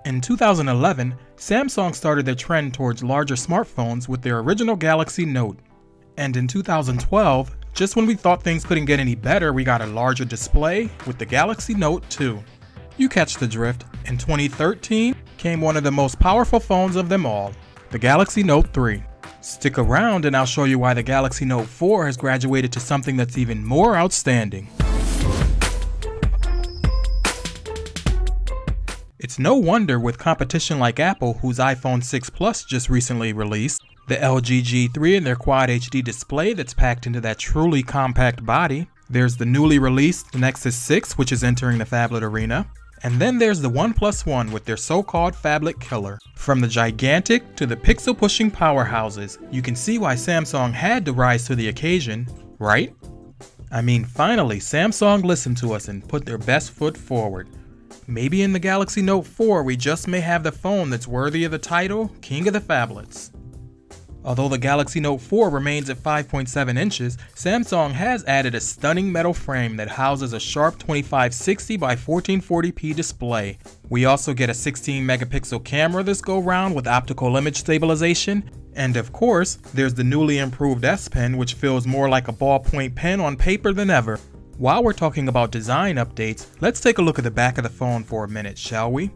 In 2011, Samsung started their trend towards larger smartphones with their original Galaxy Note. And in 2012, just when we thought things couldn't get any better, we got a larger display with the Galaxy Note 2. You catch the drift. In 2013 came one of the most powerful phones of them all, the Galaxy Note 3. Stick around and I'll show you why the Galaxy Note 4 has graduated to something that's even more outstanding. It's no wonder with competition like Apple, whose iPhone 6 Plus just recently released, the LG G3 and their Quad HD display that's packed into that truly compact body. There's the newly released Nexus 6, which is entering the phablet arena. And then there's the OnePlus One with their so-called phablet killer. From the gigantic to the pixel-pushing powerhouses, you can see why Samsung had to rise to the occasion, right? I mean, finally, Samsung listened to us and put their best foot forward. Maybe in the Galaxy Note 4 we just may have the phone that's worthy of the title, King of the Phablets. Although the Galaxy Note 4 remains at 5.7 inches, Samsung has added a stunning metal frame that houses a sharp 2560 by 1440p display. We also get a 16 megapixel camera this go round with optical image stabilization. And of course, there's the newly improved S Pen, which feels more like a ballpoint pen on paper than ever. While we're talking about design updates, let's take a look at the back of the phone for a minute, shall we?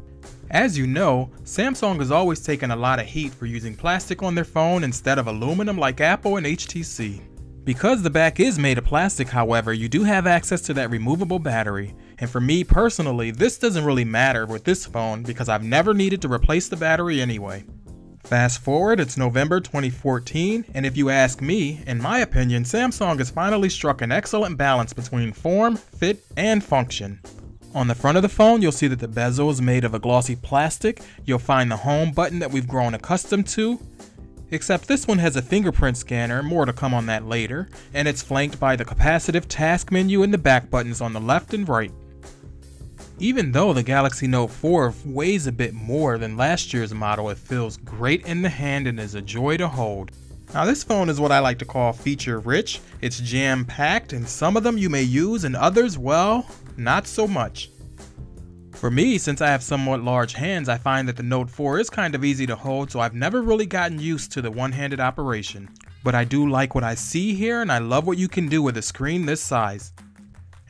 As you know, Samsung has always taken a lot of heat for using plastic on their phone instead of aluminum like Apple and HTC. Because the back is made of plastic, however, you do have access to that removable battery. And for me personally, this doesn't really matter with this phone because I've never needed to replace the battery anyway. Fast forward, it's November 2014, and if you ask me, in my opinion, Samsung has finally struck an excellent balance between form, fit, and function. On the front of the phone, you'll see that the bezel is made of a glossy plastic. You'll find the home button that we've grown accustomed to, except this one has a fingerprint scanner, more to come on that later, and it's flanked by the capacitive task menu and the back buttons on the left and right. Even though the Galaxy Note 4 weighs a bit more than last year's model, it feels great in the hand and is a joy to hold. Now this phone is what I like to call feature rich. It's jam packed and some of them you may use and others, well, not so much. For me, since I have somewhat large hands, I find that the Note 4 is kind of easy to hold, so I've never really gotten used to the one-handed operation. But I do like what I see here and I love what you can do with a screen this size.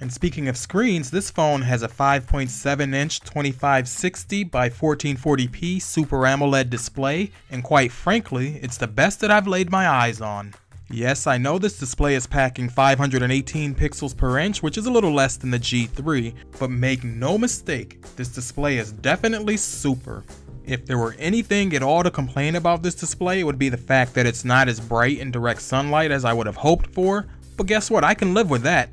And speaking of screens, this phone has a 5.7 inch 2560 by 1440p Super AMOLED display, and quite frankly, it's the best that I've laid my eyes on. Yes, I know this display is packing 518 pixels per inch, which is a little less than the G3, but make no mistake, this display is definitely super. If there were anything at all to complain about this display, it would be the fact that it's not as bright in direct sunlight as I would have hoped for, but guess what, I can live with that.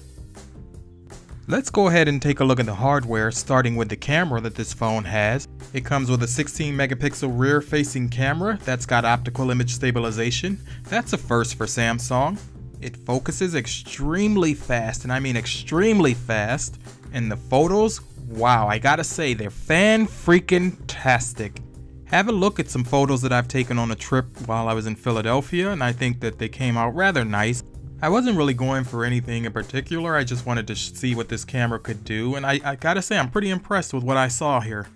Let's go ahead and take a look at the hardware, starting with the camera that this phone has. It comes with a 16 megapixel rear facing camera that's got optical image stabilization. That's a first for Samsung. It focuses extremely fast, and I mean extremely fast. And the photos, wow, I gotta say, they're fan-freaking-tastic. Have a look at some photos that I've taken on a trip while I was in Philadelphia, and I think that they came out rather nice. I wasn't really going for anything in particular, I just wanted to see what this camera could do, and I gotta say I'm pretty impressed with what I saw here.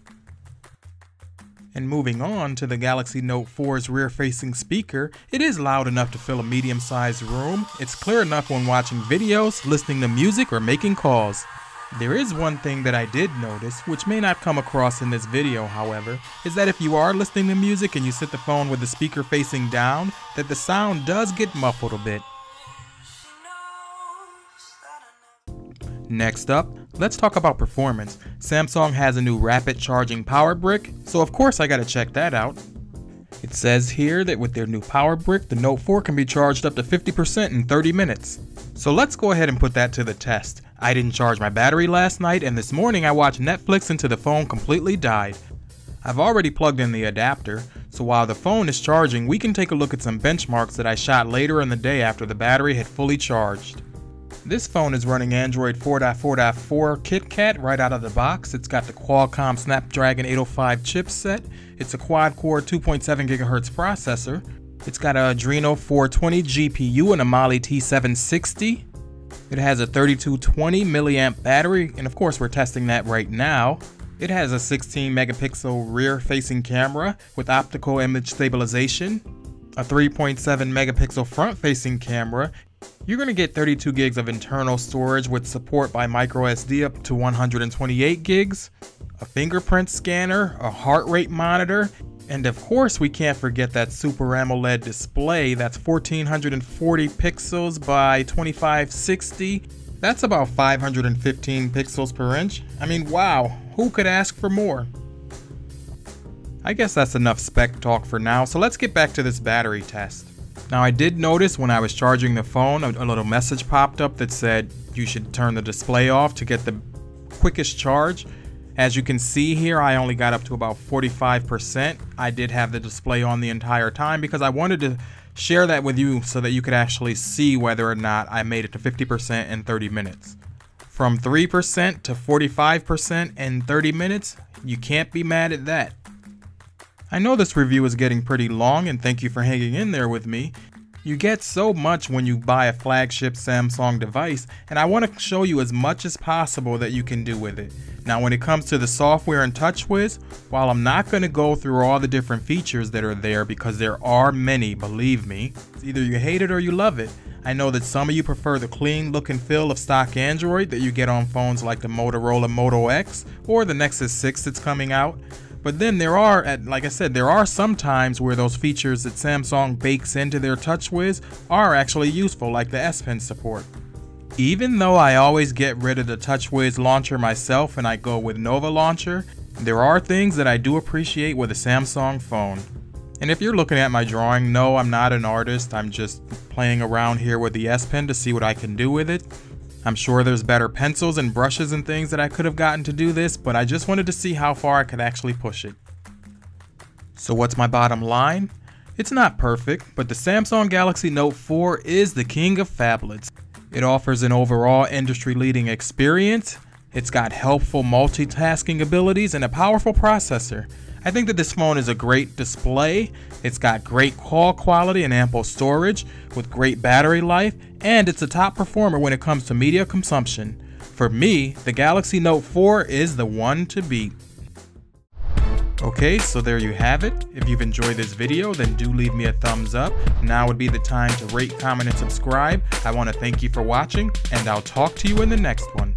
And moving on to the Galaxy Note 4's rear-facing speaker, it is loud enough to fill a medium-sized room. It's clear enough when watching videos, listening to music, or making calls. There is one thing that I did notice, which may not come across in this video however, is that if you are listening to music and you sit the phone with the speaker facing down, that the sound does get muffled a bit. Next up, let's talk about performance. Samsung has a new rapid charging power brick, so of course I gotta check that out. It says here that with their new power brick, the Note 4 can be charged up to 50% in 30 minutes. So let's go ahead and put that to the test. I didn't charge my battery last night, and this morning I watched Netflix until the phone completely died. I've already plugged in the adapter, so while the phone is charging, we can take a look at some benchmarks that I shot later in the day after the battery had fully charged. This phone is running Android 4.4.4 KitKat right out of the box. It's got the Qualcomm Snapdragon 805 chipset. It's a quad-core 2.7 GHz processor. It's got an Adreno 420 GPU and a Mali T760. It has a 3220 milliamp battery, and of course we're testing that right now. It has a 16 megapixel rear facing camera with optical image stabilization, a 3.7 megapixel front facing camera. You're going to get 32 gigs of internal storage with support by microSD up to 128 gigs, a fingerprint scanner, a heart rate monitor, and of course we can't forget that Super AMOLED display that's 1440 pixels by 2560. That's about 515 pixels per inch. I mean, wow, who could ask for more? I guess that's enough spec talk for now, so let's get back to this battery test. Now I did notice when I was charging the phone, a little message popped up that said you should turn the display off to get the quickest charge. As you can see here, I only got up to about 45%. I did have the display on the entire time because I wanted to share that with you so that you could actually see whether or not I made it to 50% in 30 minutes. From 3% to 45% in 30 minutes, you can't be mad at that. I know this review is getting pretty long, and thank you for hanging in there with me. You get so much when you buy a flagship Samsung device, and I want to show you as much as possible that you can do with it. Now when it comes to the software and TouchWiz, while I'm not going to go through all the different features that are there because there are many, believe me, either you hate it or you love it. I know that some of you prefer the clean look and feel of stock Android that you get on phones like the Motorola Moto X or the Nexus 6 that's coming out. But then there are, like I said, there are some times where those features that Samsung bakes into their TouchWiz are actually useful, like the S Pen support. Even though I always get rid of the TouchWiz launcher myself and I go with Nova Launcher, there are things that I do appreciate with a Samsung phone. And if you're looking at my drawing, no, I'm not an artist. I'm just playing around here with the S Pen to see what I can do with it. I'm sure there's better pencils and brushes and things that I could have gotten to do this, but I just wanted to see how far I could actually push it. So what's my bottom line? It's not perfect, but the Samsung Galaxy Note 4 is the king of phablets. It offers an overall industry-leading experience. It's got helpful multitasking abilities and a powerful processor. I think that this phone is a great display. It's got great call quality and ample storage with great battery life, and it's a top performer when it comes to media consumption. For me, the Galaxy Note 4 is the one to beat. Okay, so there you have it. If you've enjoyed this video, then do leave me a thumbs up. Now would be the time to rate, comment, and subscribe. I want to thank you for watching, and I'll talk to you in the next one.